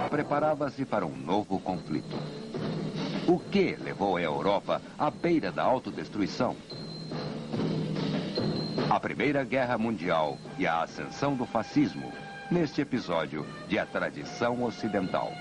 preparava-se para um novo conflito. O que levou a Europa à beira da autodestruição? A Primeira Guerra Mundial e a ascensão do fascismo, neste episódio de A Tradição Ocidental.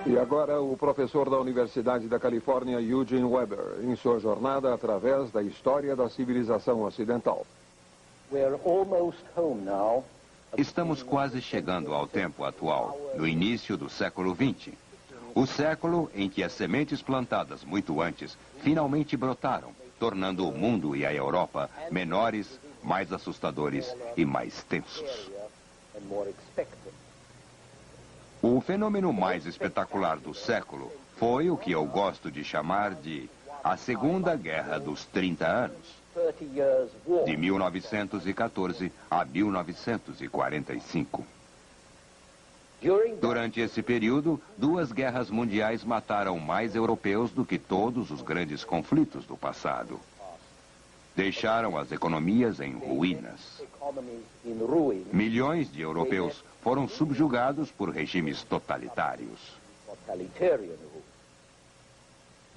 E agora o professor da Universidade da Califórnia, Eugene Weber, em sua jornada através da história da civilização ocidental. Estamos quase chegando ao tempo atual, no início do século XX. O século em que as sementes plantadas muito antes finalmente brotaram, tornando o mundo e a Europa menores, mais assustadores e mais tensos. O fenômeno mais espetacular do século foi o que eu gosto de chamar de a Segunda Guerra dos 30 Anos, de 1914 a 1945. Durante esse período, duas guerras mundiais mataram mais europeus do que todos os grandes conflitos do passado. Deixaram as economias em ruínas. Milhões de europeus foram subjugados por regimes totalitários.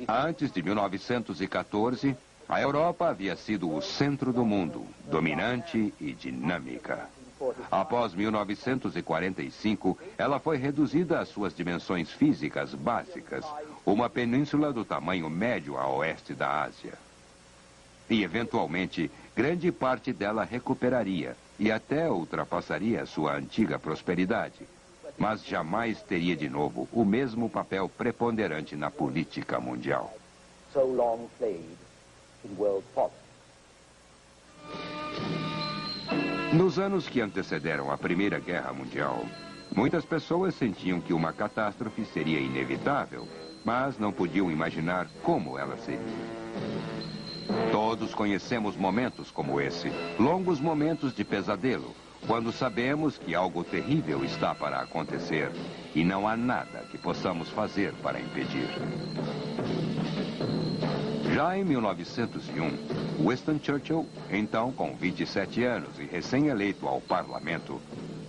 Antes de 1914, a Europa havia sido o centro do mundo, dominante e dinâmica. Após 1945, ela foi reduzida às suas dimensões físicas básicas, uma península do tamanho médio a oeste da Ásia. E, eventualmente, grande parte dela recuperaria e até ultrapassaria sua antiga prosperidade, mas jamais teria de novo o mesmo papel preponderante na política mundial. Nos anos que antecederam a Primeira Guerra Mundial, muitas pessoas sentiam que uma catástrofe seria inevitável, mas não podiam imaginar como ela seria. Todos conhecemos momentos como esse, longos momentos de pesadelo, quando sabemos que algo terrível está para acontecer e não há nada que possamos fazer para impedir. Já em 1901, Winston Churchill, então com 27 anos e recém-eleito ao parlamento,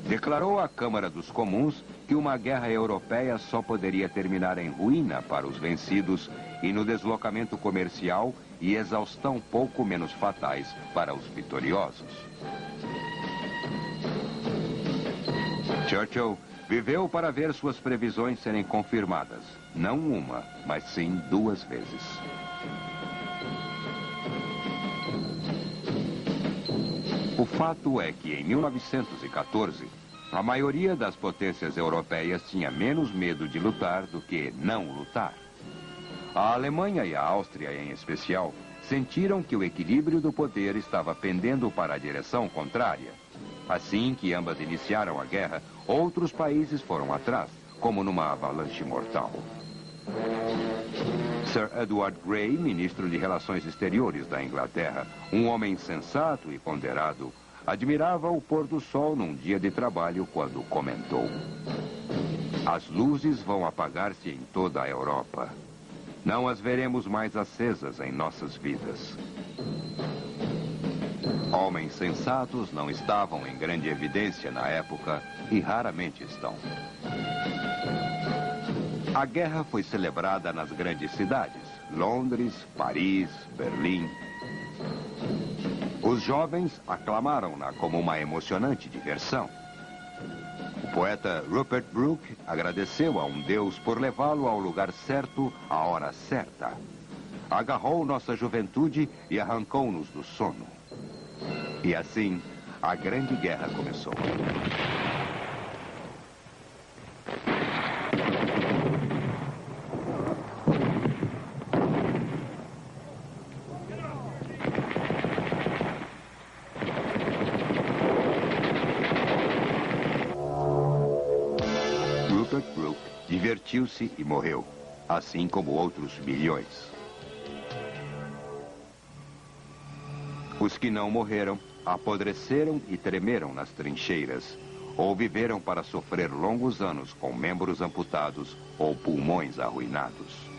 declarou à Câmara dos Comuns que uma guerra europeia só poderia terminar em ruína para os vencidos e no deslocamento comercial e exaustão pouco menos fatais para os vitoriosos. Churchill viveu para ver suas previsões serem confirmadas, não uma, mas sim duas vezes. O fato é que em 1914, a maioria das potências europeias tinha menos medo de lutar do que não lutar. A Alemanha e a Áustria, em especial, sentiram que o equilíbrio do poder estava pendendo para a direção contrária. Assim que ambas iniciaram a guerra, outros países foram atrás, como numa avalanche mortal. Sir Edward Grey, ministro de Relações Exteriores da Inglaterra, um homem sensato e ponderado, admirava o pôr do sol num dia de trabalho quando comentou: "As luzes vão apagar-se em toda a Europa. Não as veremos mais acesas em nossas vidas." Homens sensatos não estavam em grande evidência na época e raramente estão. A guerra foi celebrada nas grandes cidades, Londres, Paris, Berlim. Os jovens aclamaram-na como uma emocionante diversão. O poeta Rupert Brooke agradeceu a um Deus por levá-lo ao lugar certo, à hora certa. Agarrou nossa juventude e arrancou-nos do sono. E assim, a Grande Guerra começou. divertiu-se e morreu, assim como outros milhões. Os que não morreram, apodreceram e tremeram nas trincheiras, ou viveram para sofrer longos anos com membros amputados ou pulmões arruinados.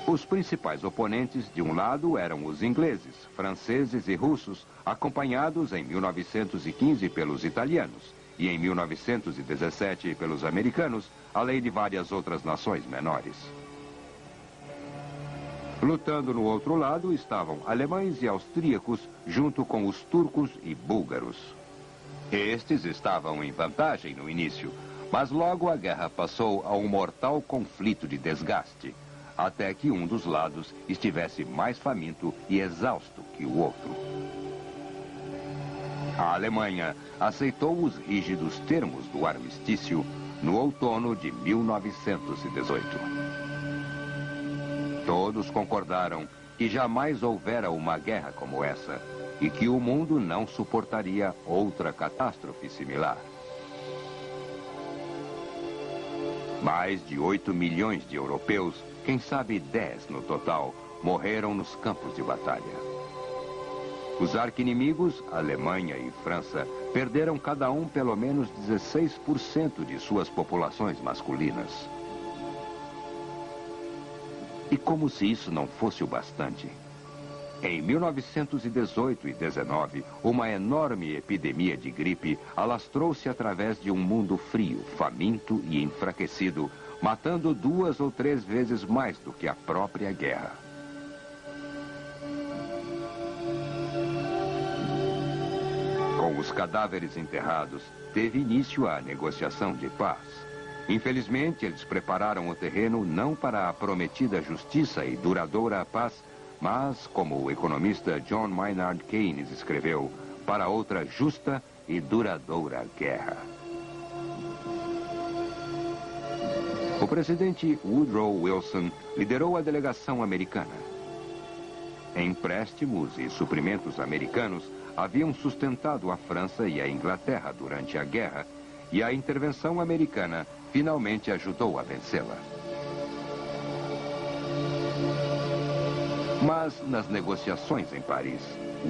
Os principais oponentes, de um lado, eram os ingleses, franceses e russos, acompanhados em 1915 pelos italianos e em 1917 pelos americanos, além de várias outras nações menores. Lutando no outro lado estavam alemães e austríacos, junto com os turcos e búlgaros. Estes estavam em vantagem no início, mas logo a guerra passou a um mortal conflito de desgaste, até que um dos lados estivesse mais faminto e exausto que o outro. A Alemanha aceitou os rígidos termos do armistício no outono de 1918. Todos concordaram que jamais houvera uma guerra como essa e que o mundo não suportaria outra catástrofe similar. Mais de 8 milhões de europeus, quem sabe 10 no total, morreram nos campos de batalha. Os arqui-inimigos, Alemanha e França, perderam cada um pelo menos 16% de suas populações masculinas. E como se isso não fosse o bastante, em 1918 e 19, uma enorme epidemia de gripe alastrou-se através de um mundo frio, faminto e enfraquecido, matando 2 ou 3 vezes mais do que a própria guerra. Com os cadáveres enterrados, teve início a negociação de paz. Infelizmente, eles prepararam o terreno não para a prometida justiça e duradoura paz, mas, como o economista John Maynard Keynes escreveu, para outra justa e duradoura guerra. O presidente Woodrow Wilson liderou a delegação americana. Empréstimos e suprimentos americanos haviam sustentado a França e a Inglaterra durante a guerra, e a intervenção americana finalmente ajudou a vencê-la. Mas, nas negociações em Paris,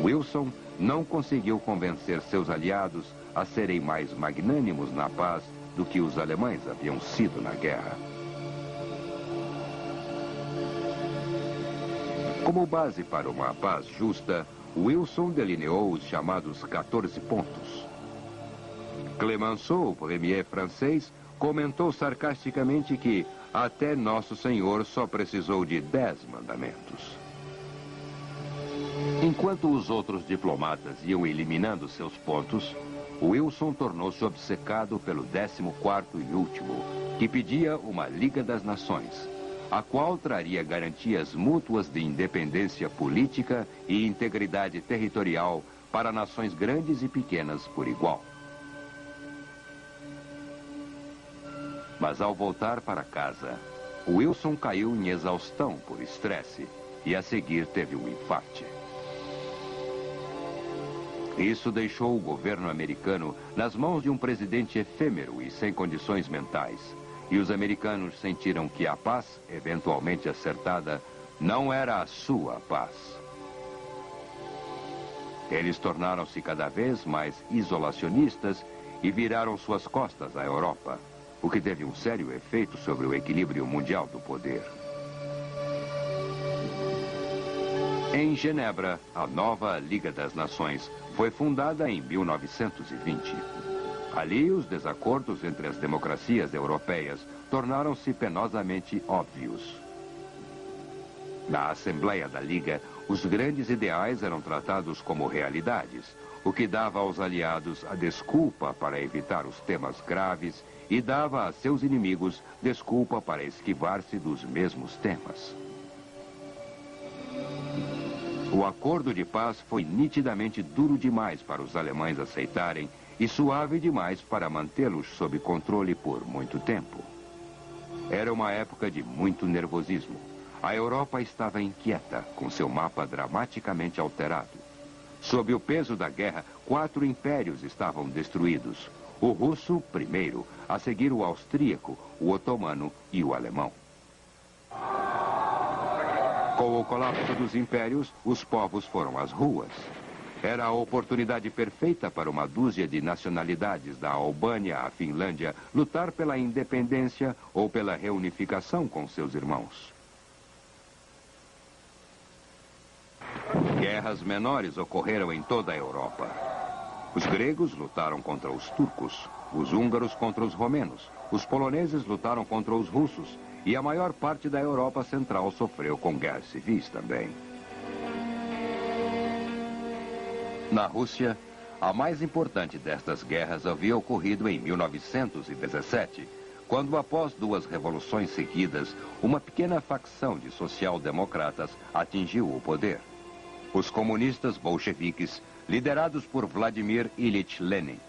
Wilson não conseguiu convencer seus aliados a serem mais magnânimos na paz do que os alemães haviam sido na guerra. Como base para uma paz justa, Wilson delineou os chamados 14 pontos. Clemenceau, o premier francês, comentou sarcasticamente que até Nosso Senhor só precisou de 10 mandamentos. Enquanto os outros diplomatas iam eliminando seus pontos, Wilson tornou-se obcecado pelo 14º e último, que pedia uma Liga das Nações, a qual traria garantias mútuas de independência política e integridade territorial para nações grandes e pequenas por igual. Mas ao voltar para casa, Wilson caiu em exaustão por estresse e a seguir teve um infarte. Isso deixou o governo americano nas mãos de um presidente efêmero e sem condições mentais. E os americanos sentiram que a paz, eventualmente acertada, não era a sua paz. Eles tornaram-se cada vez mais isolacionistas e viraram suas costas à Europa, o que teve um sério efeito sobre o equilíbrio mundial do poder. Em Genebra, a nova Liga das Nações foi fundada em 1920. Ali, os desacordos entre as democracias europeias tornaram-se penosamente óbvios. Na Assembleia da Liga, os grandes ideais eram tratados como realidades, o que dava aos aliados a desculpa para evitar os temas graves e dava a seus inimigos desculpa para esquivar-se dos mesmos temas. O acordo de paz foi nitidamente duro demais para os alemães aceitarem e suave demais para mantê-los sob controle por muito tempo. Era uma época de muito nervosismo. A Europa estava inquieta, com seu mapa dramaticamente alterado. Sob o peso da guerra, 4 impérios estavam destruídos. O russo, primeiro, a seguir o austríaco, o otomano e o alemão. Com o colapso dos impérios, os povos foram às ruas. Era a oportunidade perfeita para uma dúzia de nacionalidades da Albânia à Finlândia lutar pela independência ou pela reunificação com seus irmãos. Guerras menores ocorreram em toda a Europa. Os gregos lutaram contra os turcos, os húngaros contra os romenos, os poloneses lutaram contra os russos e a maior parte da Europa Central sofreu com guerras civis também. Na Rússia, a mais importante destas guerras havia ocorrido em 1917, quando, após 2 revoluções seguidas, uma pequena facção de social-democratas atingiu o poder. Os comunistas bolcheviques, liderados por Vladimir Ilyich Lenin.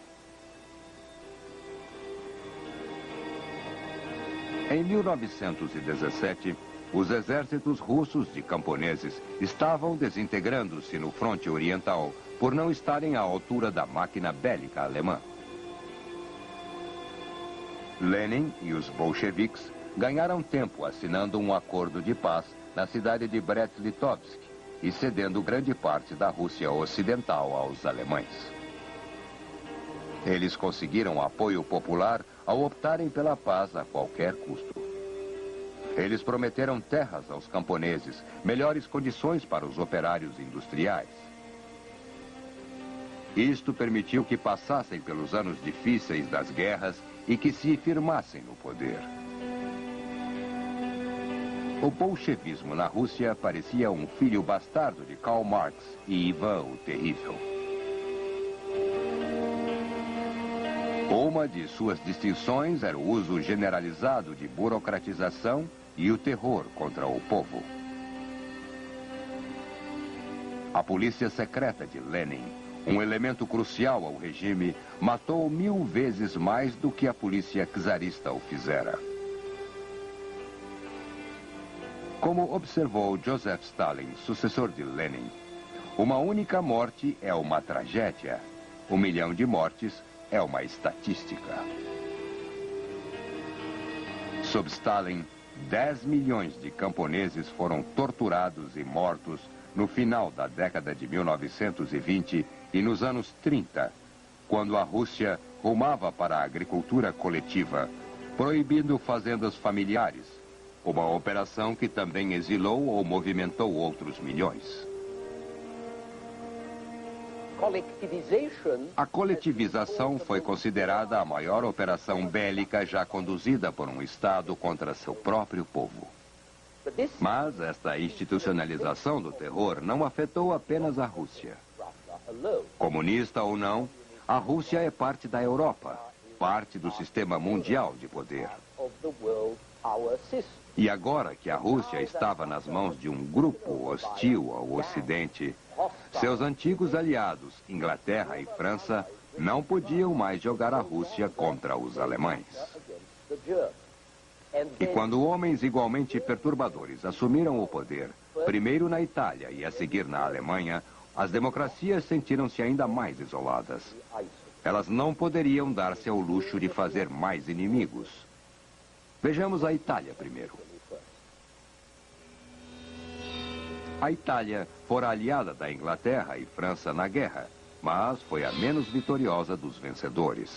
Em 1917, os exércitos russos de camponeses estavam desintegrando-se no fronte oriental por não estarem à altura da máquina bélica alemã. Lenin e os bolcheviques ganharam tempo assinando um acordo de paz na cidade de Brest-Litovsk e cedendo grande parte da Rússia Ocidental aos alemães. Eles conseguiram apoio popular ao optarem pela paz a qualquer custo. Eles prometeram terras aos camponeses, melhores condições para os operários industriais. Isto permitiu que passassem pelos anos difíceis das guerras e que se firmassem no poder. O bolchevismo na Rússia parecia um filho bastardo de Karl Marx e Ivan o Terrível. Uma de suas distinções era o uso generalizado de burocratização e o terror contra o povo. A polícia secreta de Lenin, um elemento crucial ao regime, matou 1000 vezes mais do que a polícia czarista o fizera. Como observou Joseph Stalin, sucessor de Lenin, uma única morte é uma tragédia. 1 milhão de mortes é uma estatística. Sob Stalin, 10 milhões de camponeses foram torturados e mortos no final da década de 1920 e nos anos 30, quando a Rússia rumava para a agricultura coletiva, proibindo fazendas familiares, uma operação que também exilou ou movimentou outros milhões. A coletivização foi considerada a maior operação bélica já conduzida por um Estado contra seu próprio povo. Mas esta institucionalização do terror não afetou apenas a Rússia. Comunista ou não, a Rússia é parte da Europa, parte do sistema mundial de poder. E agora que a Rússia estava nas mãos de um grupo hostil ao Ocidente, seus antigos aliados, Inglaterra e França, não podiam mais jogar a Rússia contra os alemães. E quando homens igualmente perturbadores assumiram o poder, primeiro na Itália e a seguir na Alemanha, as democracias sentiram-se ainda mais isoladas. Elas não poderiam dar-se ao luxo de fazer mais inimigos. Vejamos a Itália primeiro. A Itália fora aliada da Inglaterra e França na guerra, mas foi a menos vitoriosa dos vencedores.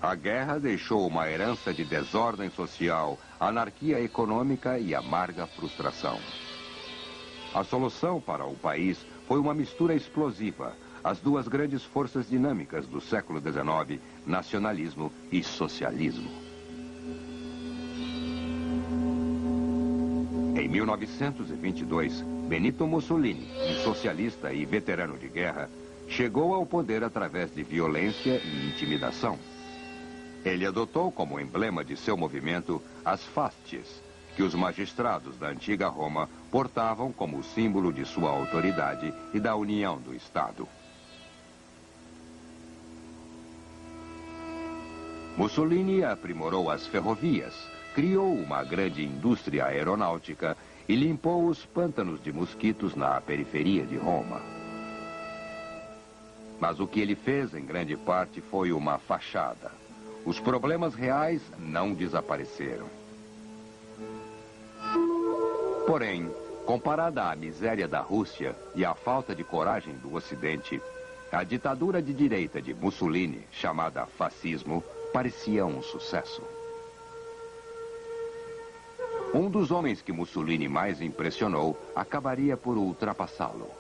A guerra deixou uma herança de desordem social, anarquia econômica e amarga frustração. A solução para o país foi uma mistura explosiva, as 2 grandes forças dinâmicas do século XIX, nacionalismo e socialismo. Em 1922, Benito Mussolini, um socialista e veterano de guerra, chegou ao poder através de violência e intimidação. Ele adotou como emblema de seu movimento as fasces, que os magistrados da antiga Roma portavam como símbolo de sua autoridade e da união do Estado. Mussolini aprimorou as ferrovias, criou uma grande indústria aeronáutica e limpou os pântanos de mosquitos na periferia de Roma. Mas o que ele fez, em grande parte, foi uma fachada. Os problemas reais não desapareceram. Porém, comparada à miséria da Rússia e à falta de coragem do Ocidente, a ditadura de direita de Mussolini, chamada fascismo, parecia um sucesso. Um dos homens que Mussolini mais impressionou acabaria por ultrapassá-lo.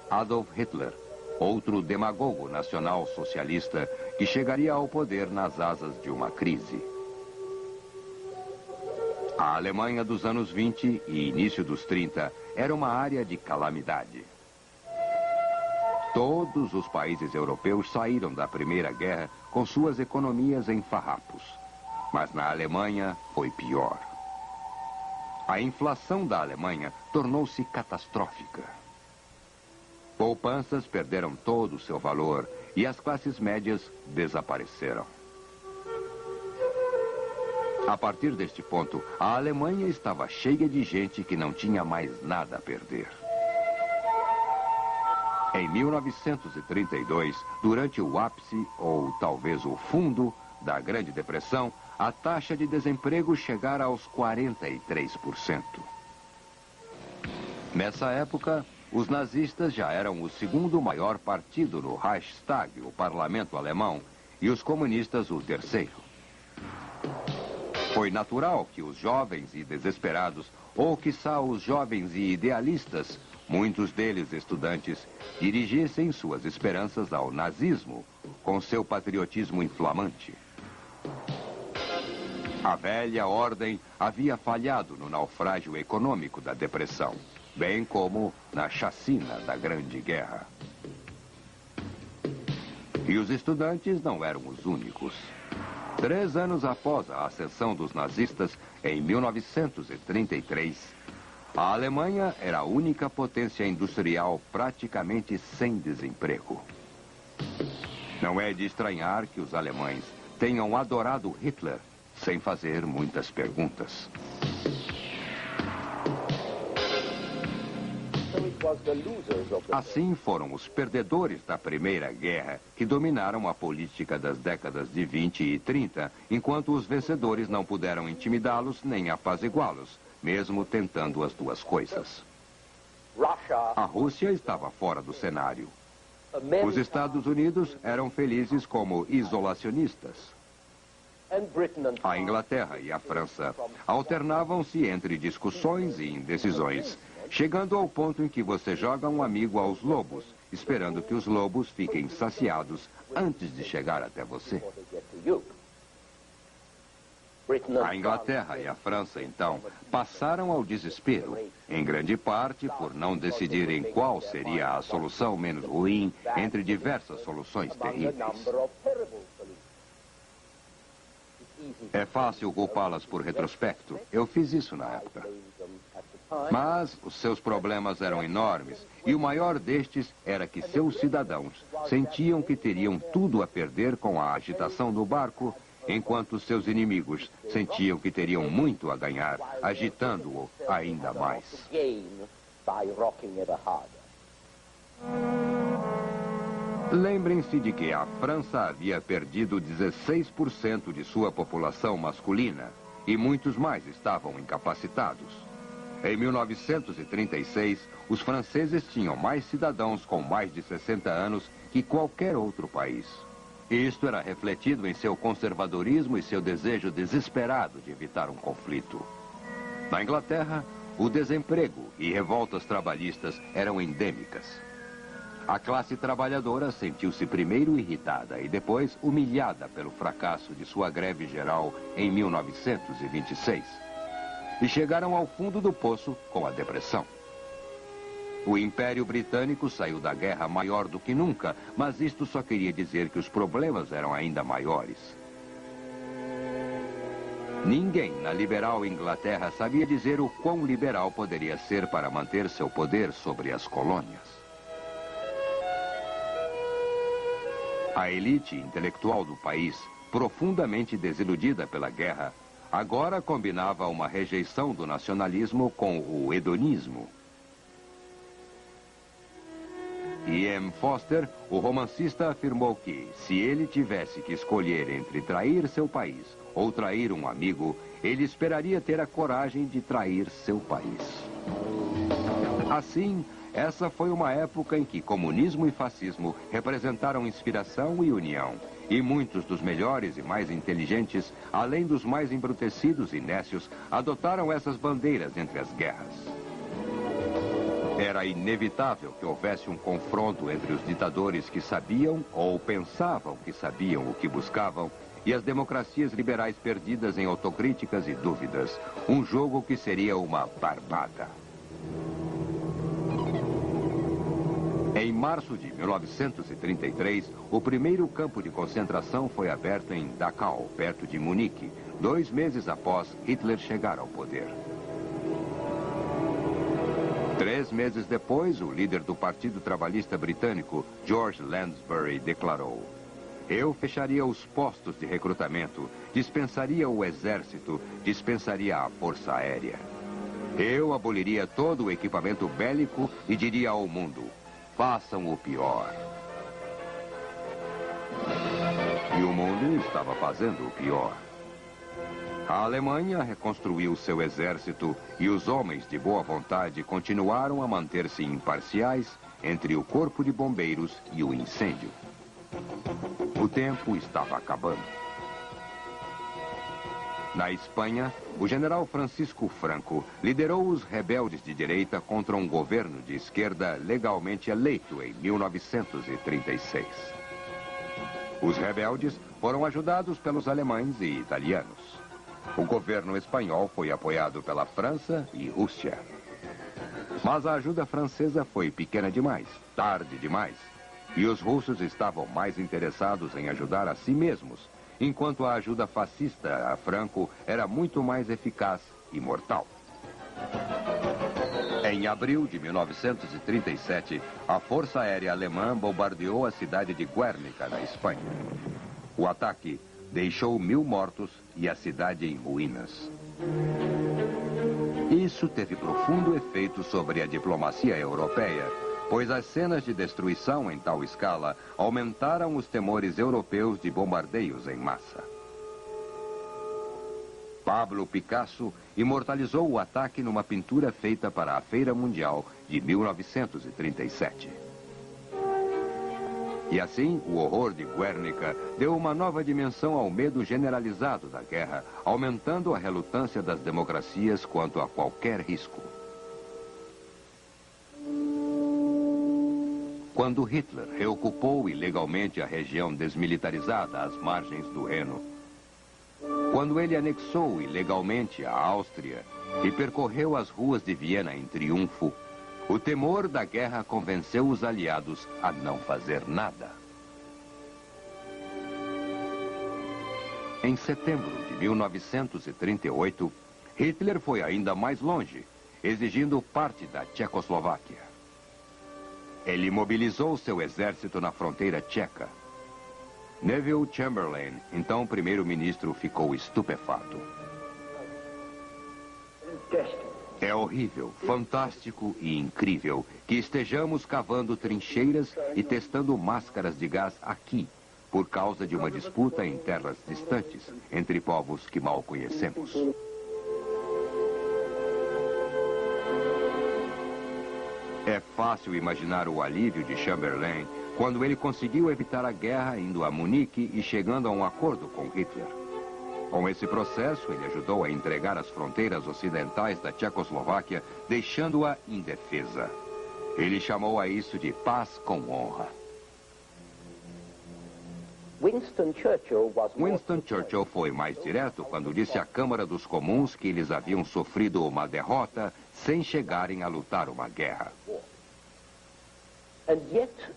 Adolf Hitler, outro demagogo nacional-socialista que chegaria ao poder nas asas de uma crise. A Alemanha dos anos 20 e início dos 30 era uma área de calamidade. Todos os países europeus saíram da Primeira Guerra com suas economias em farrapos. Mas na Alemanha foi pior. A inflação da Alemanha tornou-se catastrófica. Poupanças perderam todo o seu valor e as classes médias desapareceram. A partir deste ponto, a Alemanha estava cheia de gente que não tinha mais nada a perder. Em 1932, durante o ápice, ou talvez o fundo, da Grande Depressão, a taxa de desemprego chegara aos 43%. Nessa época, os nazistas já eram o segundo maior partido no Reichstag, o parlamento alemão, e os comunistas o terceiro. Foi natural que os jovens e desesperados, ou quiçá os jovens e idealistas, muitos deles estudantes, dirigissem suas esperanças ao nazismo, com seu patriotismo inflamante. A velha ordem havia falhado no naufrágio econômico da depressão, bem como na chacina da Grande Guerra. E os estudantes não eram os únicos. 3 anos após a ascensão dos nazistas, em 1933, a Alemanha era a única potência industrial praticamente sem desemprego. Não é de estranhar que os alemães tenham adorado Hitler sem fazer muitas perguntas. Assim foram os perdedores da Primeira Guerra que dominaram a política das décadas de 20 e 30, enquanto os vencedores não puderam intimidá-los nem apaziguá-los, mesmo tentando as duas coisas. A Rússia estava fora do cenário. Os Estados Unidos eram felizes como isolacionistas. A Inglaterra e a França alternavam-se entre discussões e indecisões, chegando ao ponto em que você joga um amigo aos lobos, esperando que os lobos fiquem saciados antes de chegar até você. A Inglaterra e a França, então, passaram ao desespero, em grande parte por não decidirem qual seria a solução menos ruim entre diversas soluções terríveis. É fácil culpá-las por retrospecto. Eu fiz isso na época. Mas os seus problemas eram enormes, e o maior destes era que seus cidadãos sentiam que teriam tudo a perder com a agitação do barco, enquanto seus inimigos sentiam que teriam muito a ganhar, agitando-o ainda mais. Lembrem-se de que a França havia perdido 16% de sua população masculina, e muitos mais estavam incapacitados. Em 1936, os franceses tinham mais cidadãos com mais de 60 anos que qualquer outro país. Isto era refletido em seu conservadorismo e seu desejo desesperado de evitar um conflito. Na Inglaterra, o desemprego e revoltas trabalhistas eram endêmicas. A classe trabalhadora sentiu-se primeiro irritada e depois humilhada pelo fracasso de sua greve geral em 1926. E chegaram ao fundo do poço com a depressão. O Império Britânico saiu da guerra maior do que nunca, mas isto só queria dizer que os problemas eram ainda maiores. Ninguém na liberal Inglaterra sabia dizer o quão liberal poderia ser para manter seu poder sobre as colônias. A elite intelectual do país, profundamente desiludida pela guerra, agora combinava uma rejeição do nacionalismo com o hedonismo. E.M. Foster, o romancista, afirmou que, se ele tivesse que escolher entre trair seu país ou trair um amigo, ele esperaria ter a coragem de trair seu país. Assim, essa foi uma época em que comunismo e fascismo representaram inspiração e união. E muitos dos melhores e mais inteligentes, além dos mais embrutecidos e nécios, adotaram essas bandeiras entre as guerras. Era inevitável que houvesse um confronto entre os ditadores que sabiam ou pensavam que sabiam o que buscavam e as democracias liberais perdidas em autocríticas e dúvidas. Um jogo que seria uma barbada. Em março de 1933, o primeiro campo de concentração foi aberto em Dachau, perto de Munique, 2 meses após Hitler chegar ao poder. 3 meses depois, o líder do Partido Trabalhista Britânico, George Lansbury, declarou: "Eu fecharia os postos de recrutamento, dispensaria o exército, dispensaria a força aérea. Eu aboliria todo o equipamento bélico e diria ao mundo: façam o pior." E o mundo estava fazendo o pior. A Alemanha reconstruiu seu exército e os homens de boa vontade continuaram a manter-se imparciais entre o corpo de bombeiros e o incêndio. O tempo estava acabando. Na Espanha, o general Francisco Franco liderou os rebeldes de direita contra um governo de esquerda legalmente eleito em 1936. Os rebeldes foram ajudados pelos alemães e italianos. O governo espanhol foi apoiado pela França e Rússia. Mas a ajuda francesa foi pequena demais, tarde demais. E os russos estavam mais interessados em ajudar a si mesmos, enquanto a ajuda fascista a Franco era muito mais eficaz e mortal. Em abril de 1937, a Força Aérea Alemã bombardeou a cidade de Guernica, na Espanha. O ataque deixou 1000 mortos e a cidade em ruínas. Isso teve profundo efeito sobre a diplomacia europeia, pois as cenas de destruição em tal escala aumentaram os temores europeus de bombardeios em massa. Pablo Picasso imortalizou o ataque numa pintura feita para a Feira Mundial de 1937. E assim, o horror de Guernica deu uma nova dimensão ao medo generalizado da guerra, aumentando a relutância das democracias quanto a qualquer risco. Quando Hitler reocupou ilegalmente a região desmilitarizada às margens do Reno, quando ele anexou ilegalmente a Áustria e percorreu as ruas de Viena em triunfo, o temor da guerra convenceu os aliados a não fazer nada. Em setembro de 1938, Hitler foi ainda mais longe, exigindo parte da Tchecoslováquia. Ele mobilizou seu exército na fronteira tcheca. Neville Chamberlain, então primeiro-ministro, ficou estupefato. É horrível, fantástico e incrível que estejamos cavando trincheiras e testando máscaras de gás aqui, por causa de uma disputa em terras distantes, entre povos que mal conhecemos. É fácil imaginar o alívio de Chamberlain quando ele conseguiu evitar a guerra indo a Munique e chegando a um acordo com Hitler. Com esse processo, ele ajudou a entregar as fronteiras ocidentais da Tchecoslováquia, deixando-a indefesa. Ele chamou a isso de paz com honra. Winston Churchill foi mais direto quando disse à Câmara dos Comuns que eles haviam sofrido uma derrota sem chegarem a lutar uma guerra.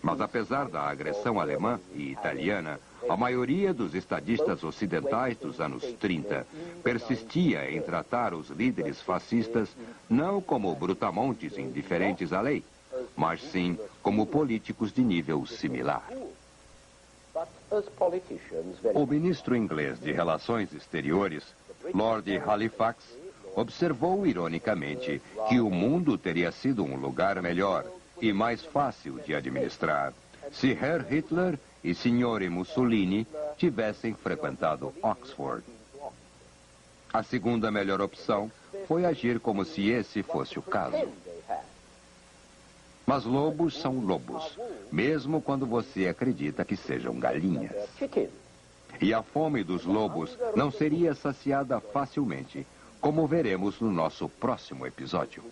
Mas apesar da agressão alemã e italiana, a maioria dos estadistas ocidentais dos anos 30 persistia em tratar os líderes fascistas não como brutamontes indiferentes à lei, mas sim como políticos de nível similar. O ministro inglês de Relações Exteriores, Lord Halifax, observou ironicamente que o mundo teria sido um lugar melhor e mais fácil de administrar se Herr Hitler e Signore Mussolini tivessem frequentado Oxford. A segunda melhor opção foi agir como se esse fosse o caso. Mas lobos são lobos, mesmo quando você acredita que sejam galinhas. E a fome dos lobos não seria saciada facilmente, como veremos no nosso próximo episódio.